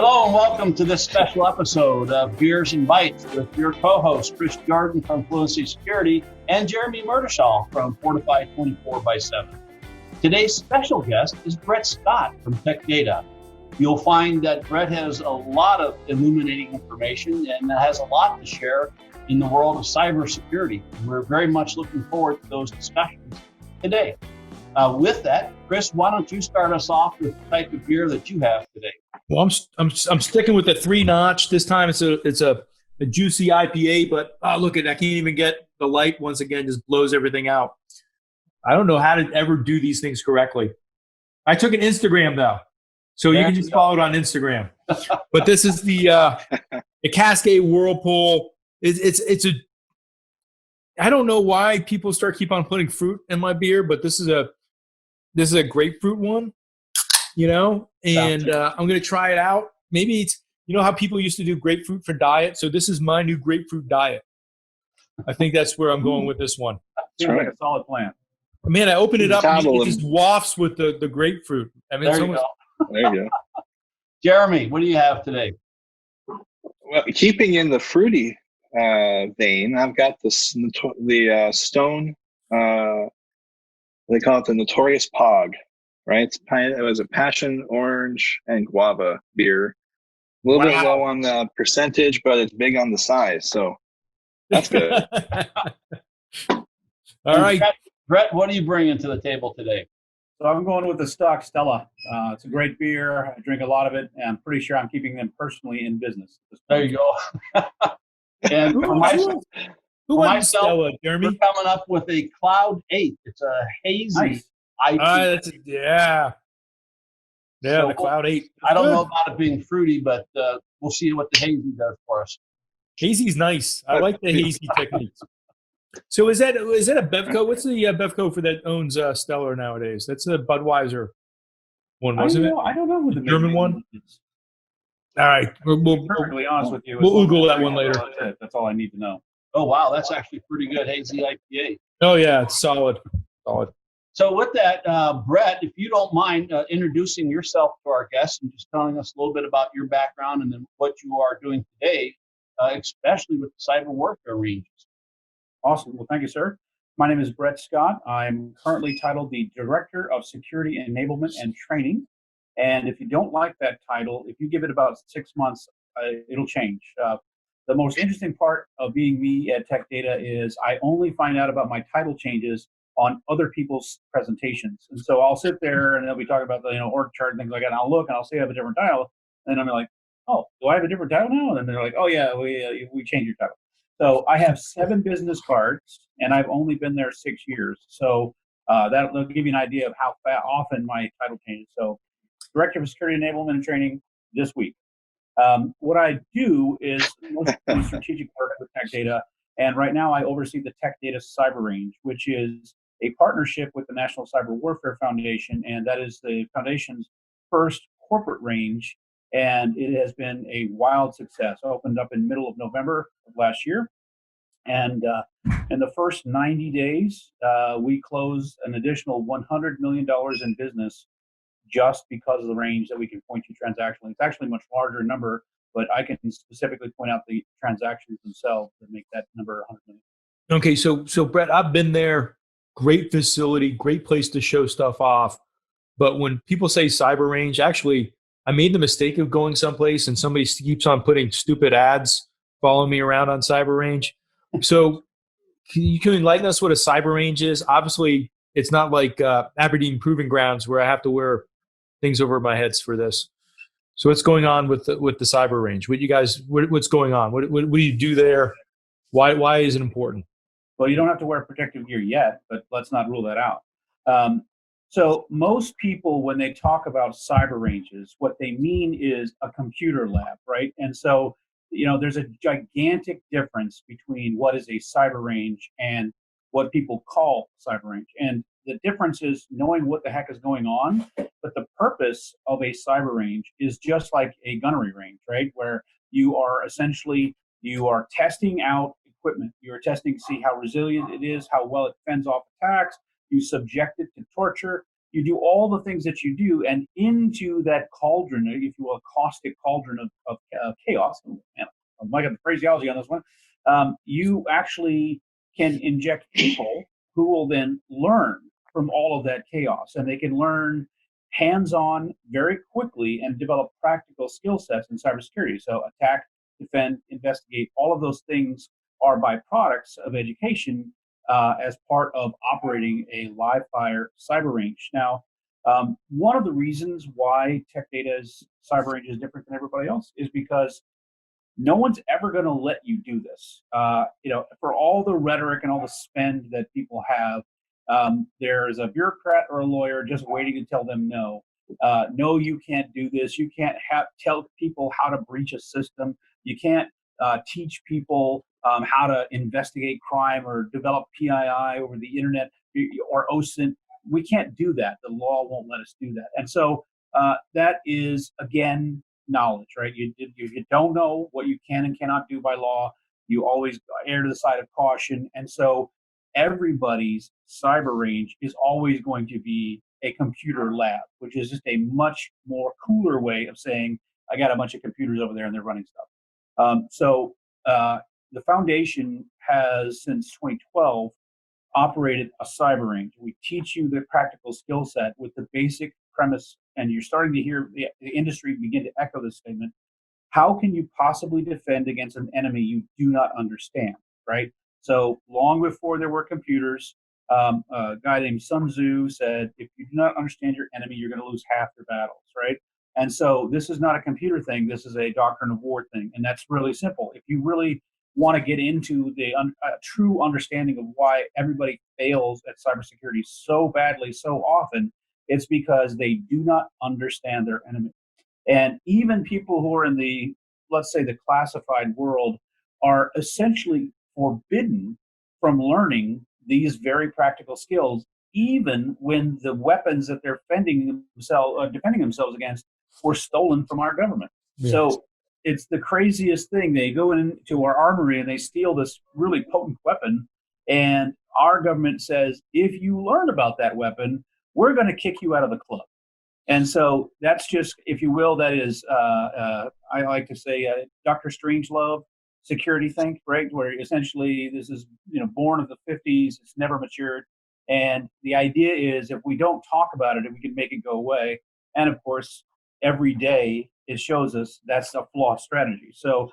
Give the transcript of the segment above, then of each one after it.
Hello and welcome to this special episode of Beers and Bytes with your co-host Chris Jordan from Fluency Security and Jeremy Murdishaw from Fortified 24x7. Today's special guest is Brett Scott from Tech Data. You'll find that Brett has a lot of illuminating information and has a lot to share in the world of cybersecurity. We're very much looking forward to those discussions today. With that, Chris, why don't you start us off with the type of beer that you have today? Well, I'm sticking with the 3-notch. This time it's a juicy IPA, but look at I can't even get the light. Once again, just blows everything out. I don't know how to ever do these things correctly. I took an Instagram though, so you can just follow it on Instagram. But this is the Cascade Whirlpool. It's a. I don't know why people keep on putting fruit in my beer, but this is a grapefruit one. And I'm going to try it out. Maybe it's, how people used to do grapefruit for diet. So this is my new grapefruit diet. I think that's where I'm going with this one. Seems like a solid plan. Man, I open it up and it just wafts with the grapefruit. I mean, there you go. Jeremy, what do you have today? Well, keeping in the fruity vein, I've got the Stone, they call it the Notorious Pog. Right, it was a passion, orange, and guava beer. A little bit low on the percentage, but it's big on the size, so that's good. All right, Brett, what are you bringing to the table today? So I'm going with the stock Stella. It's a great beer. I drink a lot of it, and I'm pretty sure I'm keeping them personally in business. There you go. And for myself, Stella, Jeremy? we're coming up with a Cloud 8. It's a hazy. Nice. The Cloud 8. I don't know about it being fruity, but we'll see what the hazy does for us. Hazy's nice. I like the hazy techniques. So is that a Bevco? What's the Bevco for that owns Stellar nowadays? That's a Budweiser one, wasn't it? I don't know who the German one is. All right, we'll perfectly honest with you. We'll Google that one later. That's all I need to know. Oh wow, that's actually pretty good hazy IPA. Oh yeah, it's solid. So with that, Brett, if you don't mind introducing yourself to our guests and just telling us a little bit about your background and then what you are doing today, especially with the cyber warfare ranges. Awesome. Well, thank you, sir. My name is Brett Scott. I'm currently titled the Director of Security Enablement and Training. And if you don't like that title, if you give it about 6 months, it'll change. The most interesting part of being me at Tech Data is I only find out about my title changes on other people's presentations. And so I'll sit there and they'll be talking about the org chart and things like that. And I'll look and I'll say I have a different title. And I'm like, oh, do I have a different title now? And then they're like, oh yeah, we changed your title. So I have 7 business cards and I've only been there 6 years. So that'll give you an idea of how often my title changes. So Director of Security Enablement and Training this week. What I do is mostly strategic work with Tech Data. And right now I oversee the Tech Data Cyber Range, which is a partnership with the National Cyber Warfare Foundation, and that is the foundation's first corporate range, and it has been a wild success. Opened up in the middle of November of last year, and in the first 90 days, we closed an additional $100 million in business just because of the range that we can point to transactionally. It's actually a much larger number, but I can specifically point out the transactions themselves that make that number 100 million. Okay, so Brett, I've been there. Great facility, great place to show stuff off. But when people say cyber range, actually, I made the mistake of going someplace and somebody keeps on putting stupid ads following me around on cyber range. So can you enlighten us what a cyber range is? Obviously, it's not like Aberdeen Proving Grounds where I have to wear things over my heads for this. So what's going on with the cyber range? What's going on? What do you do there? Why is it important? Well, you don't have to wear protective gear yet, but let's not rule that out. So most people, when they talk about cyber ranges, what they mean is a computer lab, right? And so, there's a gigantic difference between what is a cyber range and what people call cyber range. And the difference is knowing what the heck is going on, but the purpose of a cyber range is just like a gunnery range, right? Where you are testing out equipment. You're testing to see how resilient it is, how well it fends off attacks. You subject it to torture. you do all the things that you do, and into that cauldron, if you will, a caustic cauldron of chaos. Man, I might have the phraseology on this one. You actually can inject people who will then learn from all of that chaos, and they can learn hands-on very quickly and develop practical skill sets in cybersecurity. So attack, defend, investigate, all of those things are byproducts of education as part of operating a live fire cyber range. Now, one of the reasons why Tech Data's cyber range is different than everybody else is because no one's ever going to let you do this. For all the rhetoric and all the spend that people have, there's a bureaucrat or a lawyer just waiting to tell them no. No, you can't do this. You can't tell people how to breach a system. You can't teach people how to investigate crime or develop PII over the internet or OSINT. We can't do that. The law won't let us do that. And so that is, again, knowledge, right? You don't know what you can and cannot do by law. You always err to the side of caution. And so everybody's cyber range is always going to be a computer lab, which is just a much more cooler way of saying, I got a bunch of computers over there and they're running stuff. So the foundation has, since 2012, operated a cyber range. We teach you the practical skill set with the basic premise, and you're starting to hear the industry begin to echo this statement. How can you possibly defend against an enemy you do not understand, right? So long before there were computers, a guy named Sun Tzu said, if you do not understand your enemy, you're going to lose half your battles, right? And so this is not a computer thing. This is a doctrine of war thing. And that's really simple. If you really want to get into the true understanding of why everybody fails at cybersecurity so badly, so often, it's because they do not understand their enemy. And even people who are in the, let's say, the classified world are essentially forbidden from learning these very practical skills, even when the weapons that they're defending themselves against were stolen from our government. Yes. So it's the craziest thing. They go into our armory and they steal this really potent weapon, and our government says, if you learn about that weapon, we're going to kick you out of the club. And so that's just, if you will, that is, I like to say, Dr. Strangelove security think, right? Where essentially this is, born of the 50s, it's never matured. And the idea is if we don't talk about it, we can make it go away. And of course, every day it shows us that's a flawed strategy. So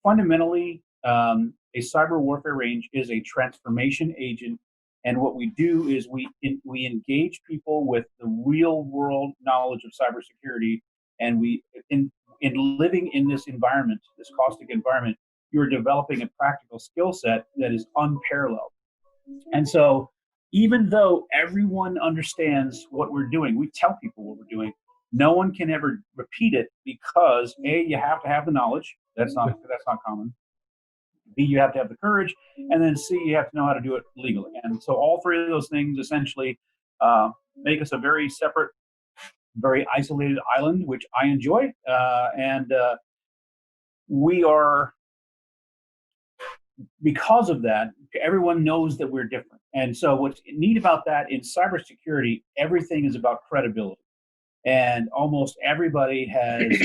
fundamentally, a cyber warfare range is a transformation agent. And what we do is we engage people with the real world knowledge of cybersecurity. And we, in living in this environment, this caustic environment, you're developing a practical skill set that is unparalleled. And so even though everyone understands what we're doing, we tell people what we're doing, no one can ever repeat it because A, you have to have the knowledge. That's not common. B, you have to have the courage. And then C, you have to know how to do it legally. And so all three of those things essentially make us a very separate, very isolated island, which I enjoy. And we are, because of that, everyone knows that we're different. And so what's neat about that, in cybersecurity, everything is about credibility. And almost everybody has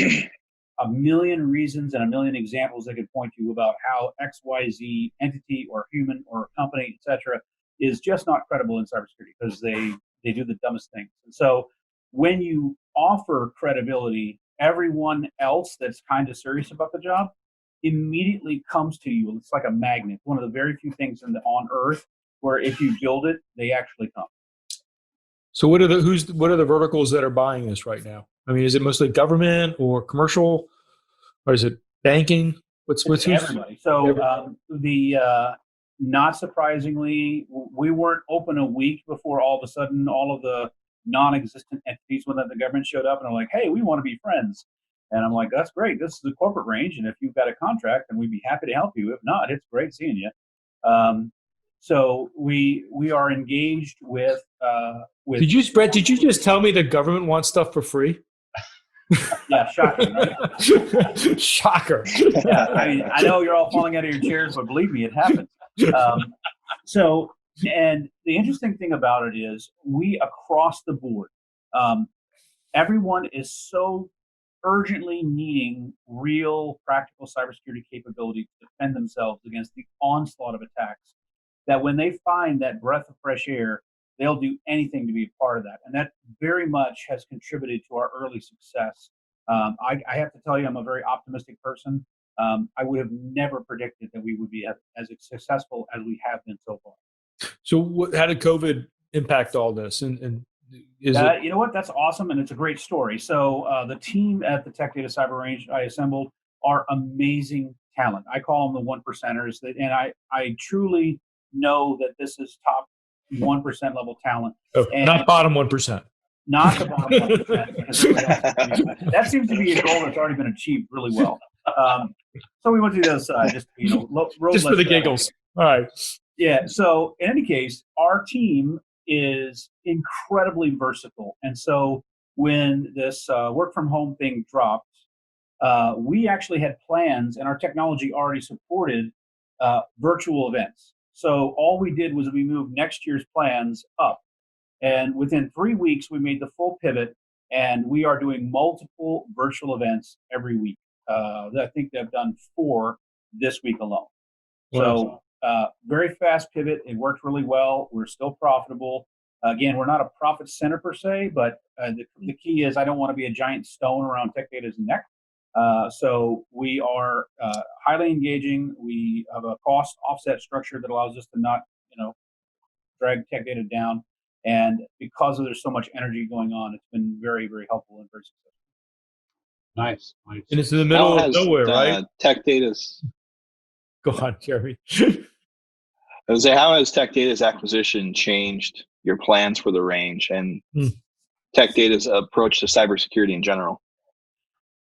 a million reasons and a million examples they could point to about how XYZ entity or human or company, et cetera, is just not credible in cybersecurity because they do the dumbest things. And so when you offer credibility, everyone else that's kind of serious about the job immediately comes to you. It's like a magnet. One of the very few things on Earth where if you build it, they actually come. So what are the verticals that are buying this right now? I mean, is it mostly government or commercial, or is it banking? What's everybody? So not surprisingly, we weren't open a week before all of a sudden all of the non-existent entities within the government showed up and are like, "Hey, we want to be friends." And I'm like, "That's great. This is the corporate range, and if you've got a contract, then we'd be happy to help you. If not, it's great seeing you." So we are engaged with. Did you just tell me the government wants stuff for free? Yeah, shocking, right? Shocker. Yeah, I mean, I know you're all falling out of your chairs, but believe me, it happens. And the interesting thing about it is we, across the board, everyone is so urgently needing real practical cybersecurity capability to defend themselves against the onslaught of attacks that when they find that breath of fresh air, they'll do anything to be a part of that. And that very much has contributed to our early success. I have to tell you, I'm a very optimistic person. I would have never predicted that we would be as successful as we have been so far. So how did COVID impact all this? And is it? You know what? That's awesome, and it's a great story. So the team at the Tech Data Cyber Range I assembled are amazing talent. I call them the one percenters, and I truly know that this is top 1% level talent. Oh, not bottom 1%. Not the bottom 1%. That seems to be a goal that's already been achieved really well. So we went to the other side, just just for the giggles. All right. Yeah. So in any case, our team is incredibly versatile, and so when this work from home thing dropped, we actually had plans, and our technology already supported virtual events. So all we did was we moved next year's plans up, and within 3 weeks we made the full pivot, and we are doing multiple virtual events every week. I think they've done 4 this week alone. Wow. So very fast pivot. It worked really well. We're still profitable. Again, we're not a profit center per se, but the key is I don't want to be a giant stone around Tech Data's neck. So we are highly engaging. We have a cost offset structure that allows us to not, drag Tech Data down. And because there's so much energy going on, it's been very, very helpful and very successful. Nice. And it's in the middle of nowhere, right? Tech Data's. Go on, Jeremy. I would say, how has Tech Data's acquisition changed your plans for the range and Tech Data's approach to cybersecurity in general?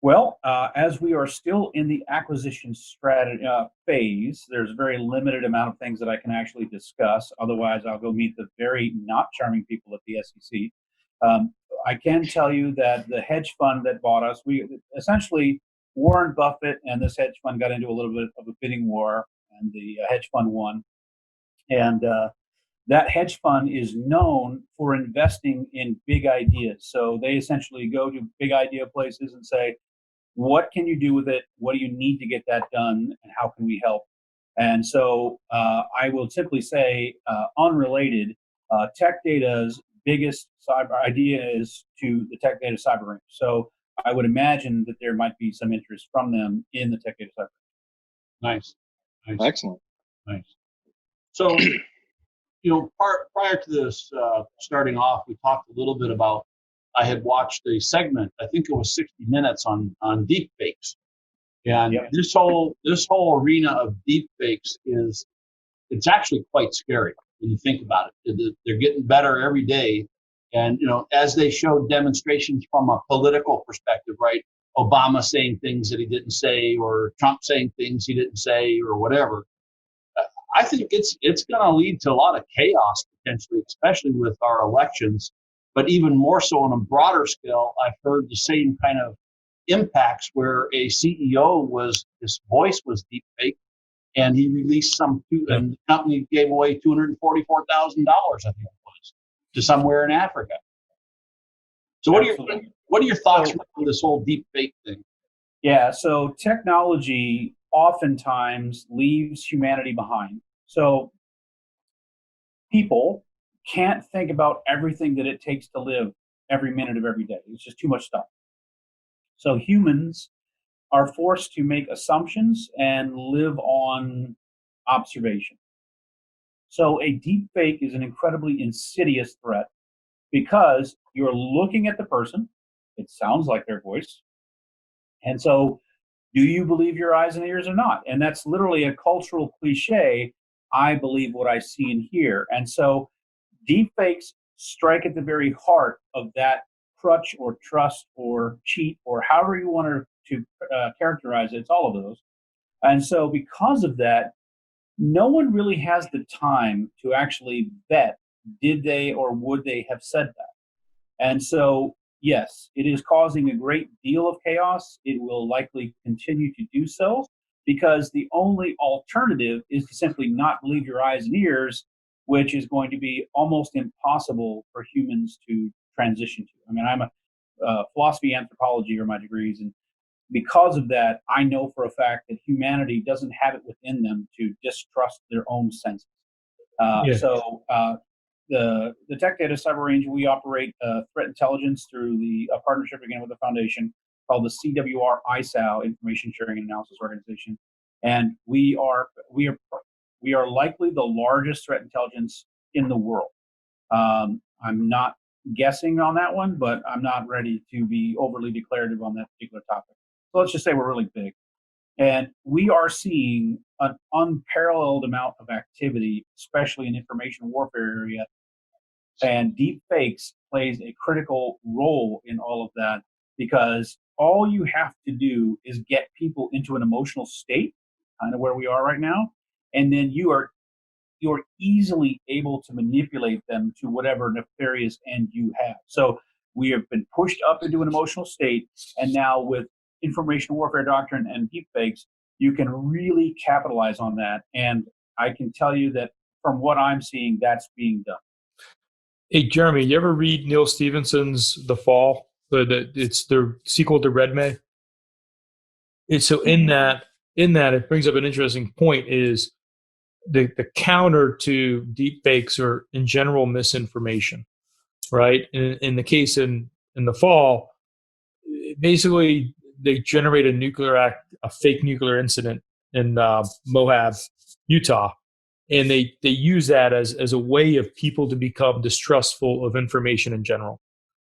Well, as we are still in the acquisition strategy phase, there's a very limited amount of things that I can actually discuss. Otherwise, I'll go meet the very not charming people at the SEC. I can tell you that the hedge fund that bought us, essentially Warren Buffett and this hedge fund got into a little bit of a bidding war, and the hedge fund won. And that hedge fund is known for investing in big ideas. So they essentially go to big idea places and say, what can you do with it? What do you need to get that done? And how can we help? And so I will simply say, unrelated, Tech Data's biggest cyber idea is to the Tech Data Cyber Range. So I would imagine that there might be some interest from them in the Tech Data Cyber Range. Nice. Excellent. Nice. So, prior to this starting off, we talked a little bit about, I had watched a segment, I think it was 60 Minutes on deep fakes. And this whole arena of deep fakes it's actually quite scary when you think about it. They're getting better every day. And, as they showed demonstrations from a political perspective, right? Obama saying things that he didn't say, or Trump saying things he didn't say, or whatever. I think it's going to lead to a lot of chaos potentially, especially with our elections. But even more so on a broader scale, I've heard the same kind of impacts where a CEO his voice was deep fake, and he released and the company gave away $244,000, I think it was, to somewhere in Africa. So what are your thoughts on this whole deep fake thing? Yeah, so technology oftentimes leaves humanity behind. So people can't think about everything that it takes to live every minute of every day. It's just too much stuff. So humans are forced to make assumptions and live on observation. So a deep fake is an incredibly insidious threat because you're looking at the person. It sounds like their voice. And so do you believe your eyes and ears or not? And that's literally a cultural cliche. I believe what I see and hear. And so deepfakes strike at the very heart of that crutch or trust or cheat or however you want to characterize it. It's all of those. And so because of that, no one really has the time to actually vet, did they or would they have said that? And so, yes, it is causing a great deal of chaos. It will likely continue to do so because the only alternative is to simply not believe your eyes and ears, which is going to be almost impossible for humans to transition to. I mean, I'm a philosophy, anthropology are my degrees, and because of that, I know for a fact that humanity doesn't have it within them to distrust their own senses. The Tech Data Cyber Range, we operate threat intelligence through the partnership again with the foundation called the CWR ISAO, Information Sharing and Analysis Organization, and we are likely the largest threat intelligence in the world. I'm not guessing on that one, but I'm not ready to be overly declarative on that particular topic. So let's just say we're really big. And we are seeing an unparalleled amount of activity, especially in information warfare area. And deep fakes plays a critical role in all of that, because all you have to do is get people into an emotional state, kind of where we are right now, and then you're easily able to manipulate them to whatever nefarious end you have. So we have been pushed up into an emotional state, and now with information warfare doctrine and deepfakes, you can really capitalize on that. And I can tell you that from what I'm seeing, that's being done. Hey, Jeremy, you ever read Neil Stephenson's The Fall? It's the sequel to Red May. And so in that, it brings up an interesting point: is the counter to deepfakes or in general misinformation, right? In the case in The Fall, basically they generate a fake nuclear incident in Moab, Utah, and they use that as a way of people to become distrustful of information in general.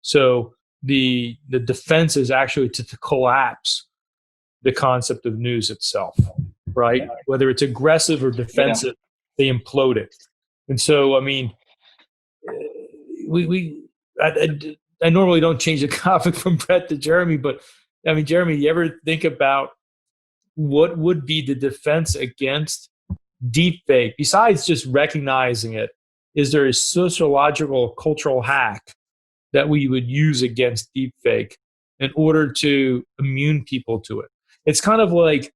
So the defense is actually to collapse the concept of news itself, right? Yeah. Whether it's aggressive or defensive, they implode it. And so, I mean, I normally don't change the topic from Brett to Jeremy, but I mean, Jeremy, you ever think about what would be the defense against deepfake, besides just recognizing it? Is there a sociological, cultural hack that we would use against deepfake in order to immune people to it? It's kind of like,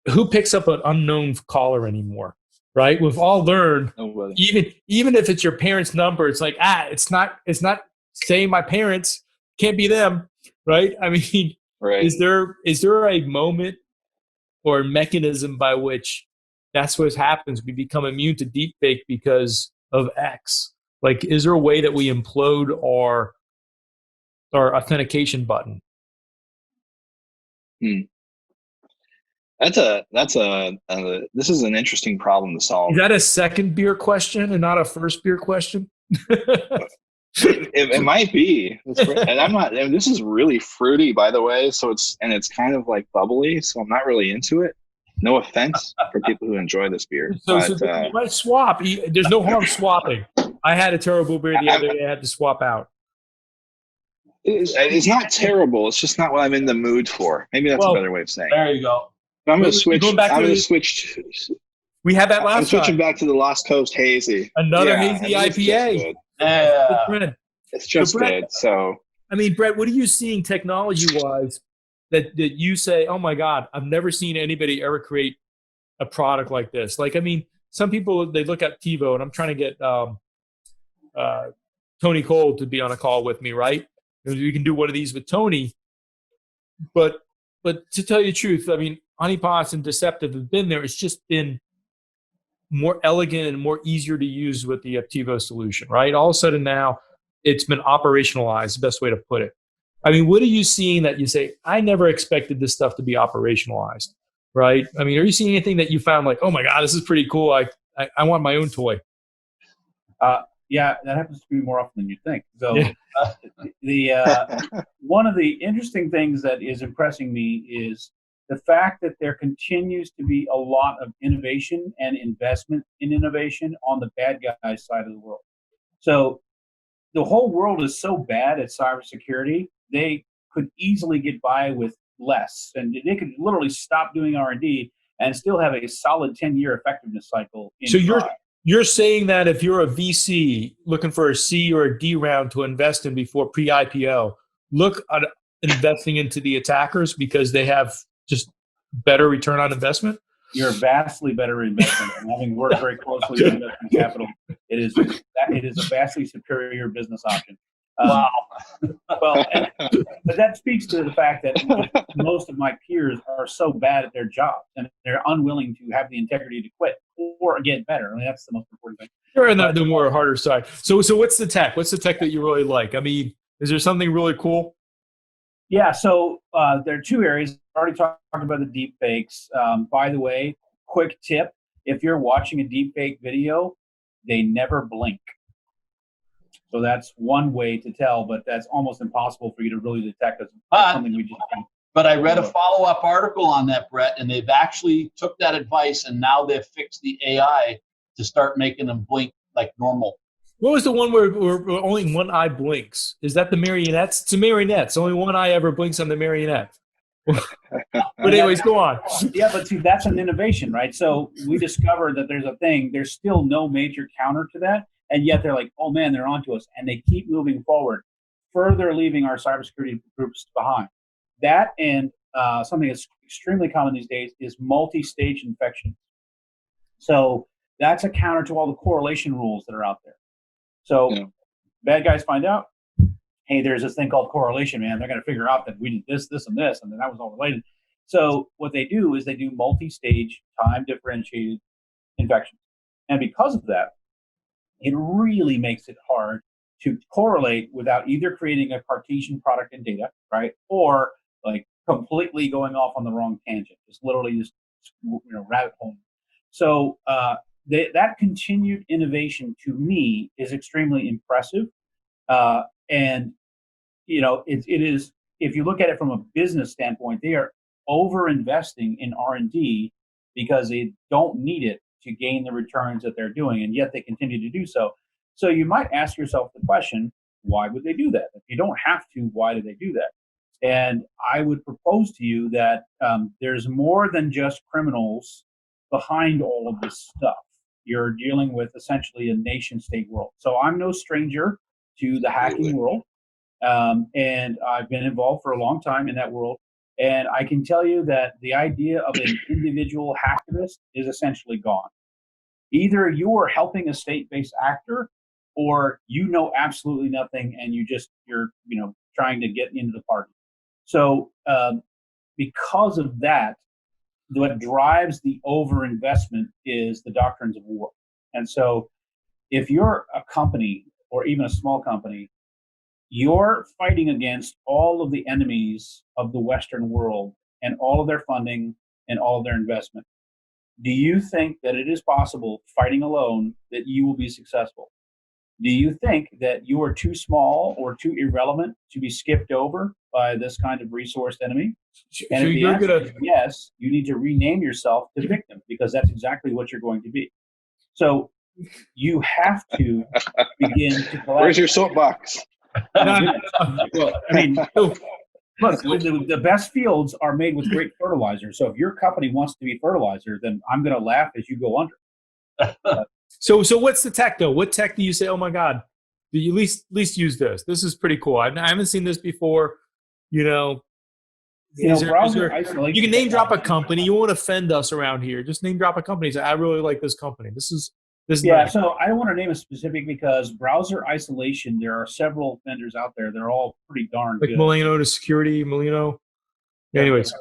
who picks up an unknown caller anymore, right? We've all learned, even if it's your parents' number, it's like, it's not saying my parents, can't be them, right? I mean, right. Is there a moment or a mechanism by which that's what happens? We become immune to deepfake because of X. Like, is there a way that we implode our authentication button? This is an interesting problem to solve. Is that a second beer question and not a first beer question? It might be, and I'm not. And this is really fruity, by the way. So it's kind of like bubbly. So I'm not really into it. No offense for people who enjoy this beer. So you might swap. There's no harm swapping. I had a terrible beer the other day. I had to swap out. It's not terrible. It's just not what I'm in the mood for. Maybe that's a better way of saying it. There you go. I'm going to switch. We had that last time. I'm switching back to the Lost Coast Hazy. Another hazy IPA. It's just good. So, I mean, Brett, what are you seeing technology-wise that you say, oh my God, I've never seen anybody ever create a product like this? Like, I mean, some people, they look at TiVo, and I'm trying to get Tony Cole to be on a call with me, right? We can do one of these with Tony. But to tell you the truth, I mean, honeypots and deceptive have been there. It's just been more elegant and more easier to use with the TiVo solution, right? All of a sudden now it's been operationalized, the best way to put it. I mean, what are you seeing that you say, I never expected this stuff to be operationalized, right? I mean, are you seeing anything that you found like, oh my God, this is pretty cool. I want my own toy. Yeah, that happens to be more often than you think. So one of the interesting things that is impressing me is the fact that there continues to be a lot of innovation and investment in innovation on the bad guys side of the world. So the whole world is so bad at cybersecurity, they could easily get by with less, and they could literally stop doing R&D and still have a solid 10-year effectiveness cycle. So you're saying that if you're a VC looking for a C or a D round to invest in before pre-IPO, look at investing into the attackers because they have just better return on investment? You're a vastly better investment. And having worked very closely with investment capital, it is a vastly superior business option. Wow. Well, but that speaks to the fact that most of my peers are so bad at their jobs and they're unwilling to have the integrity to quit or get better. I mean, that's the most important thing. You're on the more harder side. So what's the tech? What's the tech that you really like? I mean, is there something really cool? Yeah, so there are two areas. I already talked about the deep fakes. By the way, quick tip, if you're watching a deep fake video, they never blink. So that's one way to tell, but that's almost impossible for you to really detect as something we just can't. But I read a follow-up article on that, Brett, and they've actually took that advice and now they've fixed the AI to start making them blink like normal. What was the one where only one eye blinks? Is that the marionettes? It's a marionettes. Only one eye ever blinks on the marionette. But anyways, go on. Yeah, but see, that's an innovation, right? So we discovered that there's a thing. There's still no major counter to that. And yet they're like, oh, man, they're onto us. And they keep moving forward, further leaving our cybersecurity groups behind. That and something that's extremely common these days is multi-stage infection. So that's a counter to all the correlation rules that are out there. So bad guys find out, hey, there's this thing called correlation, man. They're going to figure out that we did this, this, and this, and then that was all related. So what they do is they do multi-stage time-differentiated infections. And because of that, it really makes it hard to correlate without either creating a Cartesian product in data, right, or like completely going off on the wrong tangent, just literally just rabbit hole. So that continued innovation to me is extremely impressive, and it is. If you look at it from a business standpoint, they are over investing in R&D because they don't need it to gain the returns that they're doing, and yet they continue to do so. So you might ask yourself the question, why would they do that? If you don't have to, why do they do that? And I would propose to you that there's more than just criminals behind all of this stuff. You're dealing with essentially a nation-state world. So I'm no stranger to the hacking world, and I've been involved for a long time in that world. And I can tell you that the idea of an individual hacktivist is essentially gone. Either you are helping a state-based actor, or you know absolutely nothing, and you're trying to get into the party. So because of that, what drives the overinvestment is the doctrines of war. And so if you're a company or even a small company, you're fighting against all of the enemies of the Western world and all of their funding and all of their investment. Do you think that it is possible, fighting alone, that you will be successful? Do you think that you are too small or too irrelevant to be skipped over by this kind of resourced enemy? And if the answer is yes, you need to rename yourself to victim, because that's exactly what you're going to be. So you have to begin to collect. Where's your soapbox? Well, I mean, look, the best fields are made with great fertilizer. So if your company wants to be fertilizer, then I'm going to laugh as you go under. So what's the tech though? What tech do you say, oh my God, do you at least use this? This is pretty cool. I haven't seen this before. Browser isolation. You can name drop a company. You won't offend us around here. Just name drop a company. Say, I really like this company. This is nice. So I don't want to name a specific because browser isolation, there are several vendors out there. They're all pretty darn good. Like Molino to security, Molino. Anyways.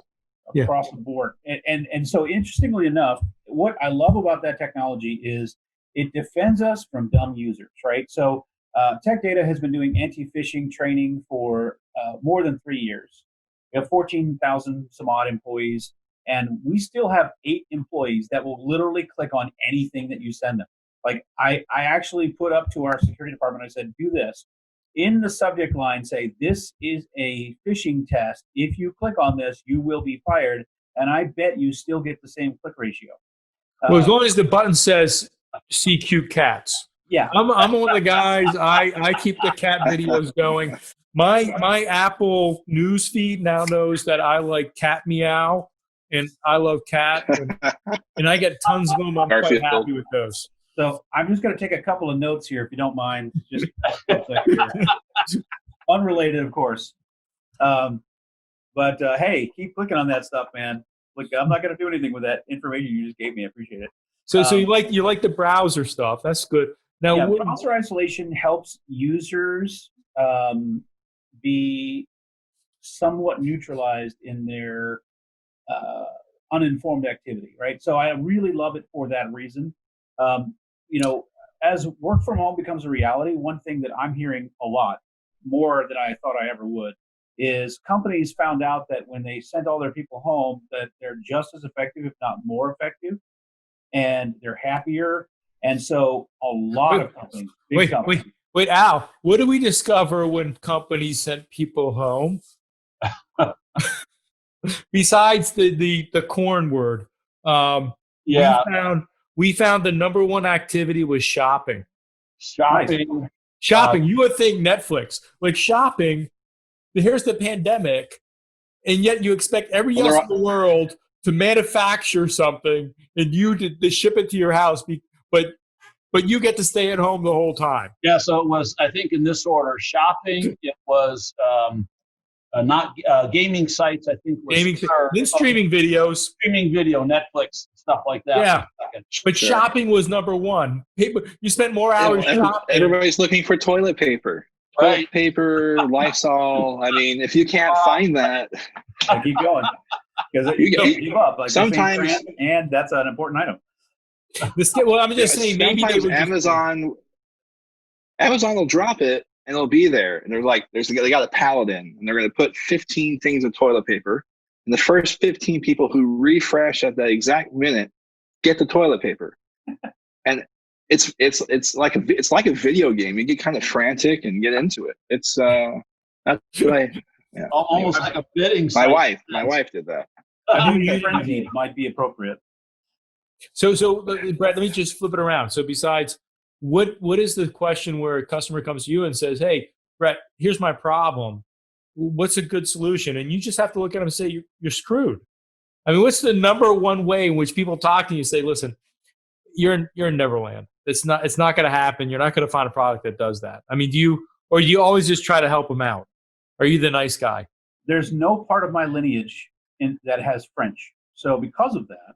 Across the board. And so interestingly enough, what I love about that technology is it defends us from dumb users, right? So Tech Data has been doing anti-phishing training for more than 3 years. We have 14,000 some odd employees, and we still have 8 employees that will literally click on anything that you send them. Like I actually put up to our security department, I said, do this. In the subject line, say, this is a phishing test. If you click on this, you will be fired. And I bet you still get the same click ratio. Well, as long as the button says see cute cats. Yeah. I'm one of the guys, I keep the cat videos going. My Apple news feed now knows that I like cat meow and I love cat. And I get tons of them. I'm quite happy with those. So I'm just going to take a couple of notes here, if you don't mind. Just unrelated, of course. But hey, keep clicking on that stuff, man. Look, I'm not going to do anything with that information you just gave me. I appreciate it. So you like the browser stuff. That's good. Now, browser isolation helps users be somewhat neutralized in their uninformed activity, right? So I really love it for that reason. As work from home becomes a reality, one thing that I'm hearing a lot more than I thought I ever would is companies found out that when they sent all their people home, that they're just as effective, if not more effective, and they're happier. And so a lot of companies, companies. Wait, Al, what do we discover when companies sent people home? Besides the corn word, we found the number one activity was shopping. Shopping. You would think Netflix, like shopping. Here's the pandemic, and yet you expect everybody else in the world to manufacture something and you to ship it to your house, but you get to stay at home the whole time. Yeah, so it was, I think, in this order: shopping. It was not gaming sites. I think then streaming videos, streaming video, Netflix, stuff like that. Yeah, but shopping was number one. You spent more hours shopping. Everybody's looking for toilet paper. Toilet paper, Lysol. I mean, if you can't find that, keep going. Because you give up. Like sometimes, and that's an important item. I'm just saying, maybe Amazon will drop it and it'll be there, and they're like, they got a pallet in, and they're going to put 15 things of toilet paper, and the first 15 people who refresh at that exact minute get the toilet paper, and it's like a video game. You get kind of frantic and get into it. It's that's what almost like a bidding site. My wife did that. I think frenzy might be appropriate. So Brett, let me just flip it around. So besides, what is the question where a customer comes to you and says, "Hey, Brett, here's my problem. What's a good solution?" And you just have to look at them and say, "You're screwed." I mean, what's the number one way in which people talk to you and say, "Listen, you're in Neverland. It's not going to happen. You're not going to find a product that does that." I mean, do you always just try to help them out? Are you the nice guy? There's no part of my lineage that has French. So because of that,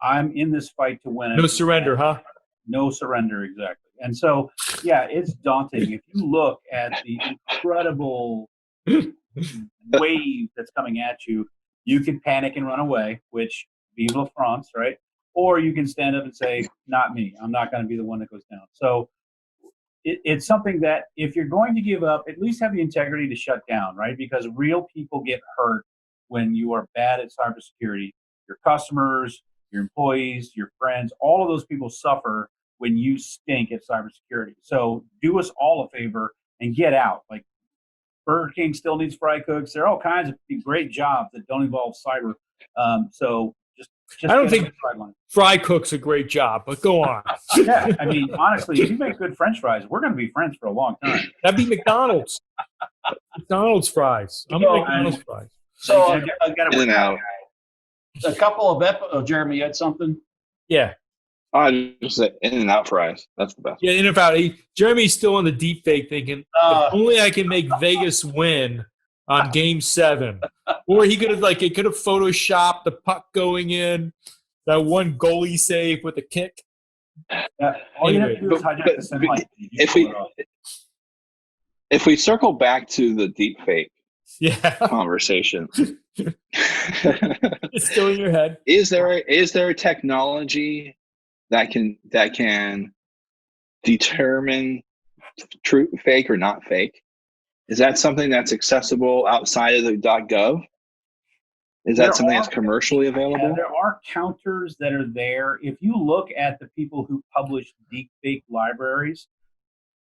I'm in this fight to win it. No surrender, huh? No surrender, exactly. And so, yeah, it's daunting. If you look at the incredible wave that's coming at you, you can panic and run away, which, vive la France, right? Or you can stand up and say, not me. I'm not going to be the one that goes down. So it's something that if you're going to give up, at least have the integrity to shut down, right? Because real people get hurt when you are bad at cybersecurity. Your customers, your employees, your friends, all of those people suffer when you stink at cybersecurity. So do us all a favor and get out. Like Burger King still needs fry cooks. There are all kinds of great jobs that don't involve cyber. So just I don't think fry cook's a great job, but go on. Yeah, I mean, honestly, if you make good French fries, we're going to be friends for a long time. That'd be McDonald's. McDonald's fries. I'm a McDonald's fries. So I got in and out. A couple of Jeremy, you had something? Yeah. I just said In-N-Out fries. That's the best. Yeah, In-N-Out. Jeremy's still on the deep fake thinking, if only I can make Vegas win on Game 7. Or he could have photoshopped the puck going in, that one goalie save with the kick. All you have to do is hijack the semi. If we circle back to the deep fake conversation, it's still in your head. Is there technology that can determine true fake or not fake? Is that something that's accessible outside of the .gov? Is that something that's commercially available? There are counters that are there. If you look at the people who publish deepfake libraries,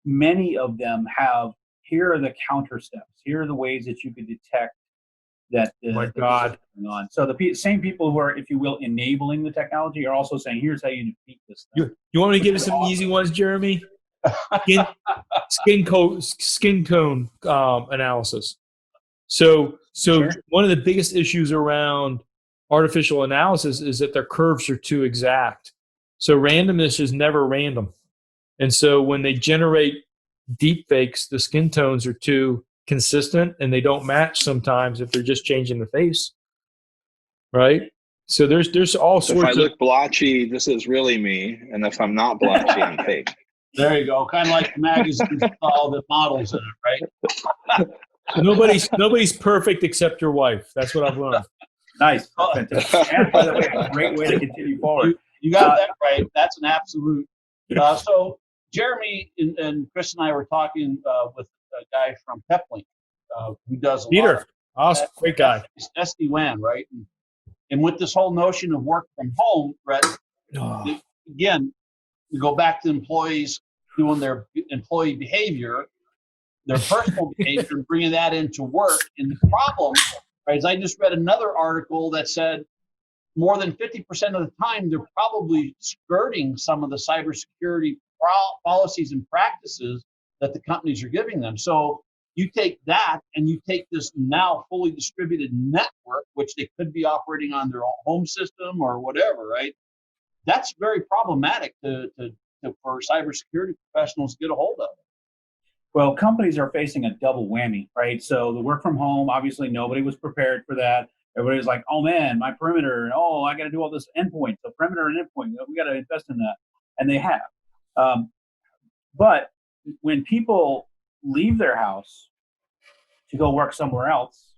many of them have, here are the counter steps. Here are the ways that you could detect that. Oh my God. Going on. So the same people who are, if you will, enabling the technology are also saying, here's how you defeat this stuff. You want me to give you some easy ones, Jeremy? Skin tone analysis. So sure. One of the biggest issues around artificial analysis is that their curves are too exact. So randomness is never random. And so when they generate deep fakes, the skin tones are too consistent and they don't match sometimes if they're just changing the face. Right? So there's all sorts of... If I look blotchy, this is really me. And if I'm not blotchy, I'm fake. There you go. Kind of like the magazines with all the models in it, right? Nobody's perfect except your wife. That's what I've learned. Nice. Fantastic. And by the way, a great way to continue forward. You got that right. That's an absolute. So Jeremy and Chris and I were talking with a guy from Peplink who does a Peter, lot of awesome, great guy. SD-WAN, right? And with this whole notion of work from home, Brett, again, we go back to employees doing their employee behavior, their personal behavior, and bringing that into work. And the problem, right, is I just read another article that said more than 50% of the time, they're probably skirting some of the cybersecurity policies and practices that the companies are giving them. So you take that and you take this now fully distributed network, which they could be operating on their own home system or whatever, right? That's very problematic for cybersecurity professionals to get a hold of. Well, companies are facing a double whammy, right? So the work from home, obviously nobody was prepared for that. Everybody was like, oh man, my perimeter, and oh, I got to do all this endpoint. So perimeter and endpoint, we got to invest in that. And they have. But when people leave their house to go work somewhere else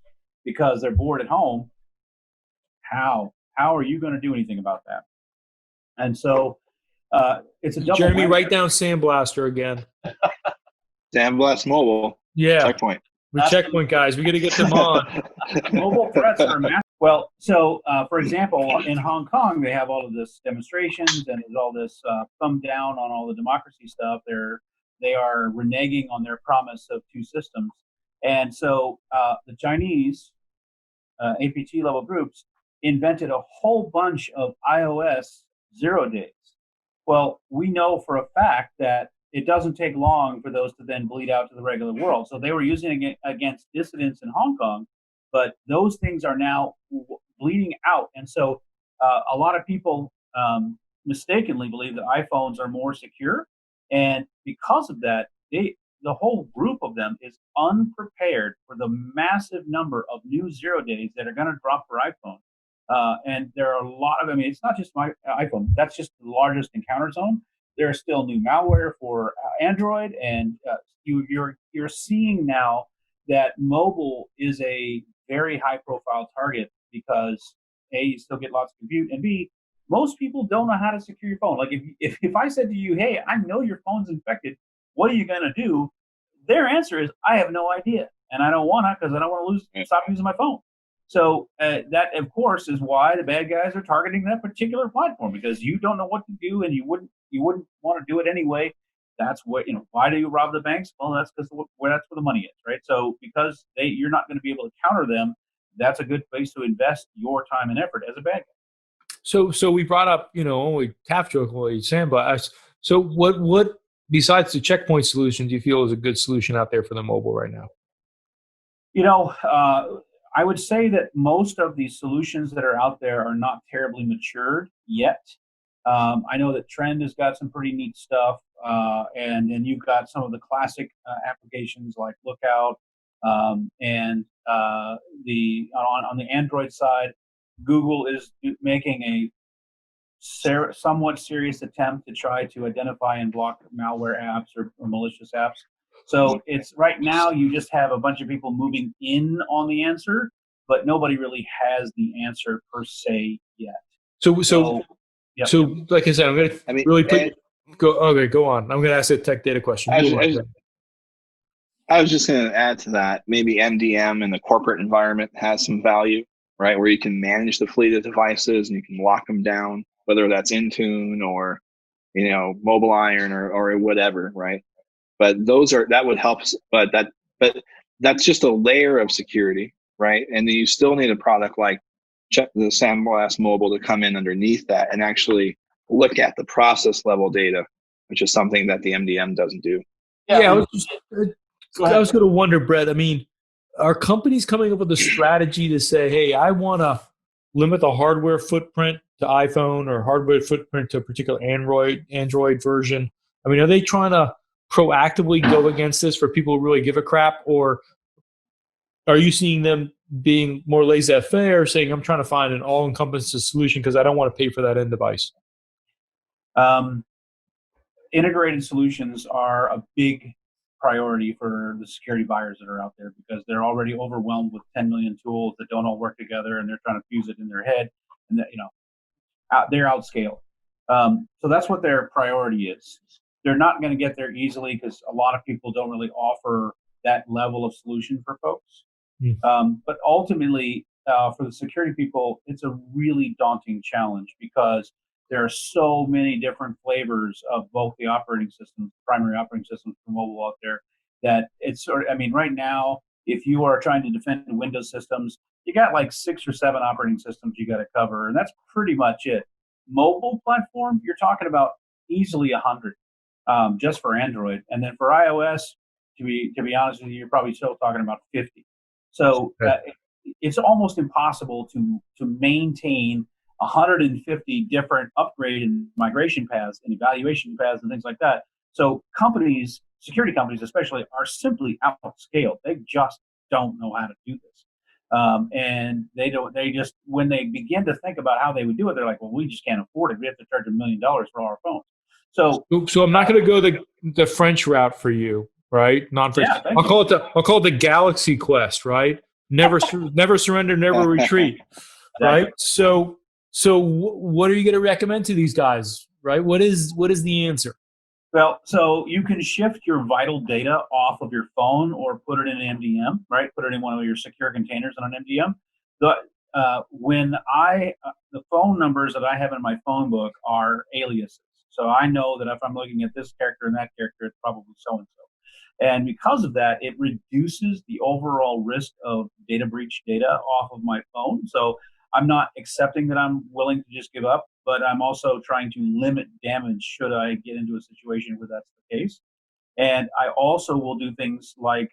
because they're bored at home, how are you going to do anything about that? And so it's a double Jeremy, whammy. write down Sandblaster again. Sandblast Mobile. Yeah. Checkpoint. We're Checkpoint guys. We got to get them on. Mobile threats are massive. Well, so for example, in Hong Kong, they have all of this demonstrations and there's all this thumb down on all the democracy stuff. They are reneging on their promise of two systems. And so the Chinese APT level groups invented a whole bunch of iOS 0 days. Well, we know for a fact that it doesn't take long for those to then bleed out to the regular world. So they were using it against dissidents in Hong Kong, but those things are now bleeding out. And so a lot of people mistakenly believe that iPhones are more secure. And because of that, the whole group of them is unprepared for the massive number of new 0 days that are going to drop for iPhone. And there are a lot of, it's not just my iPhone. That's just the largest encounter zone. There's still new malware for Android, and you're seeing now that mobile is a very high-profile target because A, you still get lots of compute, and B, most people don't know how to secure your phone. Like if I said to you, hey, I know your phone's infected, what are you going to do? Their answer is, I have no idea, and I don't want to because I don't want to stop using my phone. So that, of course, is why the bad guys are targeting that particular platform, because you don't know what to do and you wouldn't want to do it anyway. That's what, why do you rob the banks? Well, that's because that's where the money is, right? So because you're not going to be able to counter them, that's a good place to invest your time and effort as a bad guy. So we brought up, only half jokingly Sandblast. So what besides the Checkpoint solution do you feel is a good solution out there for the mobile right now? I would say that most of the solutions that are out there are not terribly matured yet. I know that Trend has got some pretty neat stuff, and then you've got some of the classic applications like Lookout, and on the Android side, Google is making a somewhat serious attempt to try to identify and block malware apps or malicious apps. So it's right now you just have a bunch of people moving in on the answer, but nobody really has the answer per se yet. So like I said, I'm going to go on. I'm going to ask a tech data question. I was just going to add to that. Maybe MDM in the corporate environment has some value, right? Where you can manage the fleet of devices and you can lock them down, whether that's Intune or, Mobile Iron or whatever, right? But that would help. But that's just a layer of security, right? And then you still need a product like the Sandblast Mobile to come in underneath that and actually look at the process level data, which is something that the MDM doesn't do. Yeah, I was going to wonder, Brett. Are companies coming up with a strategy to say, hey, I want to limit the hardware footprint to iPhone or hardware footprint to a particular Android version? Are they trying to proactively go against this for people who really give a crap, or are you seeing them being more laissez-faire, saying I'm trying to find an all-encompassing solution because I don't want to pay for that end device? integrated solutions are a big priority for the security buyers that are out there because they're already overwhelmed with 10 million tools that don't all work together, and they're trying to fuse it in their head, and that, they're outscaled. So that's what their priority is. They're not going to get there easily because a lot of people don't really offer that level of solution for folks. But ultimately, for the security people, it's a really daunting challenge because there are so many different flavors of both the operating systems, primary operating systems for mobile out there, that it's right now, if you are trying to defend Windows systems, you got like 6 or 7 operating systems you got to cover, and that's pretty much it. Mobile platform, you're talking about easily 100 just for Android, and then for iOS, to be honest with you, you're probably still talking about 50. So it's almost impossible to maintain 150 different upgrade and migration paths and evaluation paths and things like that. So companies, security companies especially, are simply outscaled. They just don't know how to do this. And they just, when they begin to think about how they would do it, they're like, well, we just can't afford it. We have to charge $1 million for all our phones. So I'm not going to go the French route for you, right? Non-French. Yeah, I'll call it the Galaxy Quest, right? Never surrender, never retreat, right? So what are you going to recommend to these guys, right? What is the answer? Well, so you can shift your vital data off of your phone or put it in an MDM, right? Put it in one of your secure containers on an MDM. The phone numbers that I have in my phone book are aliases. So I know that if I'm looking at this character and that character, it's probably so-and-so. And because of that, it reduces the overall risk of data breach data off of my phone. So I'm not accepting that I'm willing to just give up, but I'm also trying to limit damage should I get into a situation where that's the case. And I also will do things like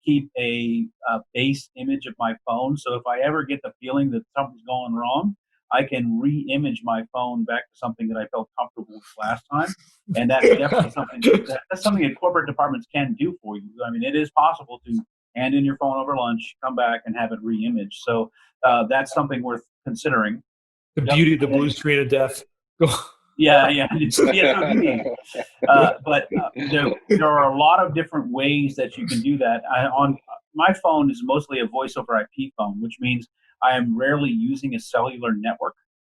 keep a base image of my phone. So if I ever get the feeling that something's going wrong, I can re-image my phone back to something that I felt comfortable with last time. And that's definitely something that corporate departments can do for you. I mean, it is possible to hand in your phone over lunch, come back, and have it re-imaged. So that's something worth considering. The beauty of the blue screen of death. Yeah. But there are a lot of different ways that you can do that. On my phone is mostly a voice over IP phone, which means I am rarely using a cellular network,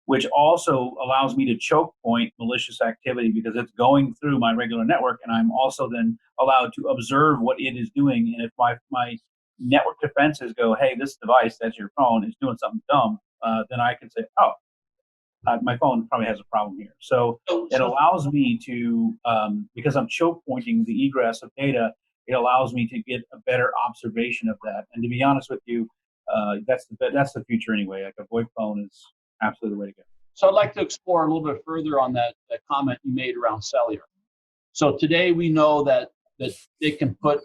which also allows me to choke point malicious activity because it's going through my regular network, and I'm also then allowed to observe what it is doing. And if my network defenses go, hey, this device, that's your phone, is doing something dumb, then I can say, my phone probably has a problem here. So it allows me to, because I'm choke pointing the egress of data, it allows me to get a better observation of that. And to be honest with you, that's the future anyway. Like a VoIP phone is absolutely the way to go. So I'd like to explore a little bit further on that comment you made around cellular. So today we know that they can put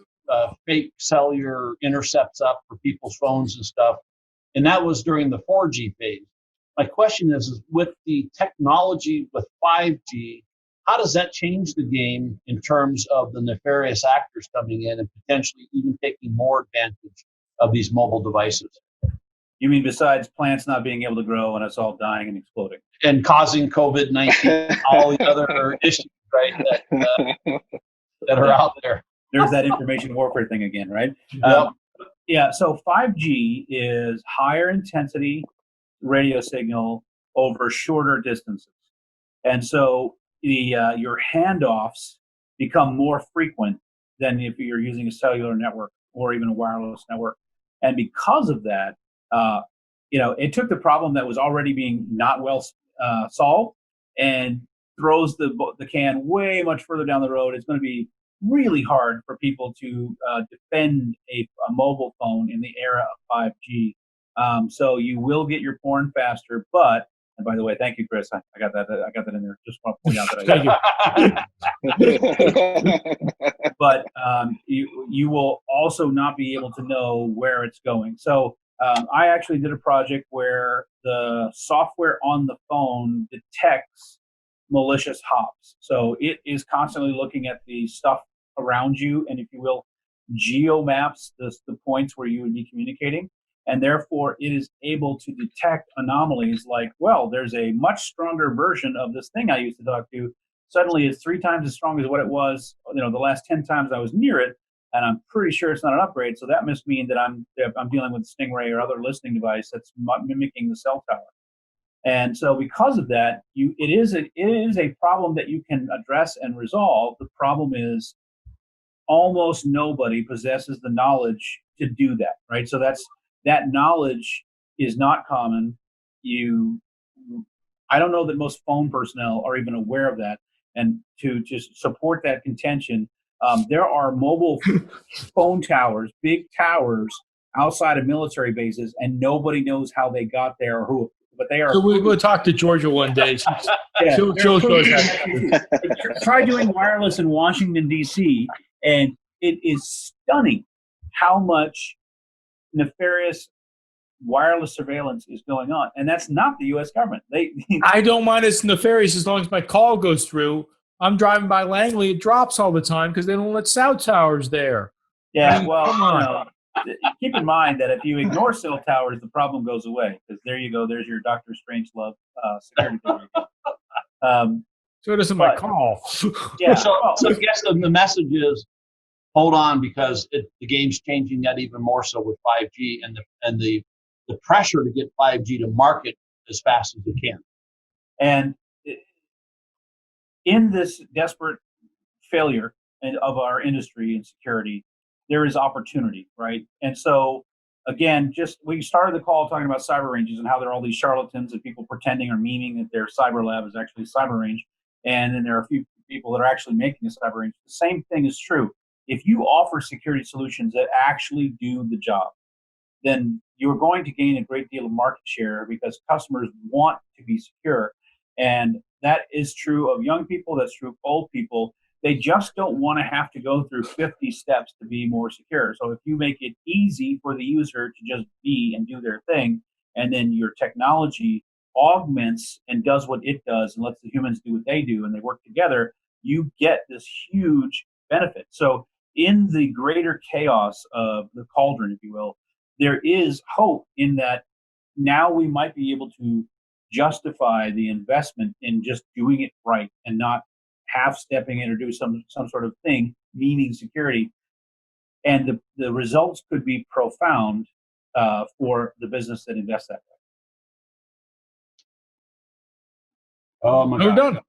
fake cellular intercepts up for people's phones and stuff, and that was during the 4G phase. My question is with the technology with 5G, how does that change the game in terms of the nefarious actors coming in and potentially even taking more advantage of these mobile devices? You mean besides plants not being able to grow and us all dying and exploding? And causing COVID-19, all the other issues, right, that are out there. There's that information warfare thing again, right? Yep. So 5G is higher intensity radio signal over shorter distances. And so your handoffs become more frequent than if you're using a cellular network or even a wireless network. And because of that, it took the problem that was already being not well solved and throws the can way much further down the road. It's going to be really hard for people to defend a mobile phone in the era of 5G. So you will get your porn faster, but, and by the way, thank you, Chris. I got that in there. Just want to point out that but you will also not be able to know where it's going. So I actually did a project where the software on the phone detects malicious hops. So it is constantly looking at the stuff around you, and if you will, geomaps the points where you would be communicating. And therefore, it is able to detect anomalies like, well, there's a much stronger version of this thing I used to talk to, suddenly it's 3 times as strong as what it was, the last 10 times I was near it, and I'm pretty sure it's not an upgrade. So that must mean that I'm dealing with Stingray or other listening device that's mimicking the cell tower. And so because of that, it is a problem that you can address and resolve. The problem is almost nobody possesses the knowledge to do that, right? So that knowledge is not common. I don't know that most phone personnel are even aware of that. And to just support that contention, there are mobile phone towers, big towers outside of military bases, and nobody knows how they got there or who. But they are. So we'll talk to Georgia one day. Yeah, she'll show us try doing wireless in Washington, D.C., and it is stunning how much nefarious wireless surveillance is going on. And that's not the U.S. government. I don't mind it's nefarious as long as my call goes through. I'm driving by Langley. It drops all the time because they don't let cell towers there. Yeah, well, keep in mind that if you ignore cell towers, the problem goes away. Because there you go. There's your Dr. Strangelove security. So doesn't my call. Yeah. So I guess the message is, hold on, because the game's changing that even more so with 5G and the pressure to get 5G to market as fast as it can. And in this desperate failure of our industry and security, there is opportunity, right? And so, again, we started the call talking about cyber ranges and how there are all these charlatans and people pretending or meaning that their cyber lab is actually a cyber range. And then there are a few people that are actually making a cyber range. The same thing is true. If you offer security solutions that actually do the job, then you're going to gain a great deal of market share because customers want to be secure. And that is true of young people. That's true of old people. They just don't want to have to go through 50 steps to be more secure. So if you make it easy for the user to just be and do their thing, and then your technology augments and does what it does and lets the humans do what they do and they work together, you get this huge benefit. So in the greater chaos of the cauldron, if you will, there is hope in that now we might be able to justify the investment in just doing it right and not half-stepping it or do some sort of thing, meaning security. And the results could be profound for the business that invests that way. Oh my God. We're done.